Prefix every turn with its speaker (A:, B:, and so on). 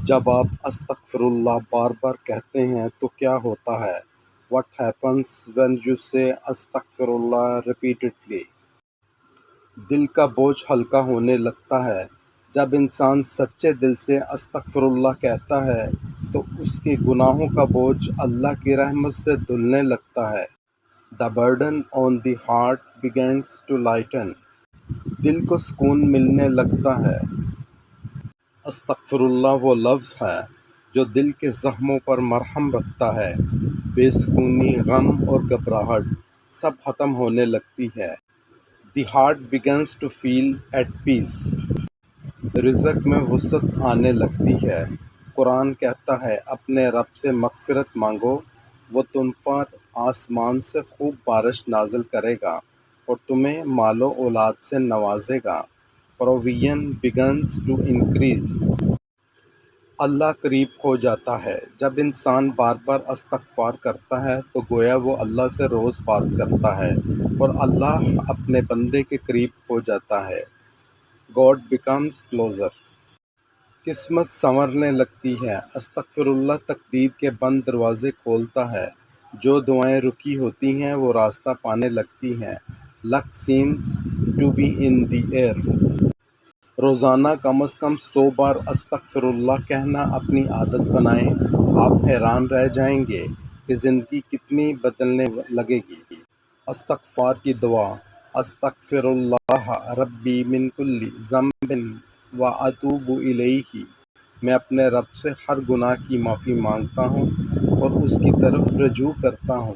A: جب آپ استغفر اللہ بار بار کہتے ہیں تو کیا ہوتا ہے؟ What happens when you say استغفر اللہ repeatedly؟ دل کا بوجھ ہلکا ہونے لگتا ہے۔ جب انسان سچے دل سے استغفر اللہ کہتا ہے تو اس کے گناہوں کا بوجھ اللہ کی رحمت سے دھلنے لگتا ہے۔ The burden on the heart begins to lighten۔ دل کو سکون ملنے لگتا ہے۔ استغفر اللہ وہ لفظ ہے جو دل کے زخموں پر مرہم رکھتا ہے۔ بے سکونی، غم اور گھبراہٹ سب ختم ہونے لگتی ہے۔ The heart begins to feel at peace۔ رزق میں وسعت آنے لگتی ہے۔ قرآن کہتا ہے اپنے رب سے مغفرت مانگو، وہ تم پر آسمان سے خوب بارش نازل کرے گا اور تمہیں مال و اولاد سے نوازے گا۔ Provision begins to increase۔ اللہ قریب ہو جاتا ہے۔ جب انسان بار بار استغفار کرتا ہے تو گویا وہ اللہ سے روز بات کرتا ہے اور اللہ اپنے بندے کے قریب ہو جاتا ہے۔ God becomes closer۔ قسمت سنورنے لگتی ہے۔ استغفر اللہ تقدیر کے بند دروازے کھولتا ہے۔ جو دعائیں رکی ہوتی ہیں وہ راستہ پانے لگتی ہیں۔ Luck seems to be in the air۔ روزانہ کم از کم 100 بار استغفر اللہ کہنا اپنی عادت بنائیں۔ آپ حیران رہ جائیں گے کہ زندگی کتنی بدلنے لگے گی۔ استغفار کی دعا: استغفر اللہ ربی من کل ذنب واتوب الیہ۔ میں اپنے رب سے ہر گناہ کی معافی مانگتا ہوں اور اس کی طرف رجوع کرتا ہوں۔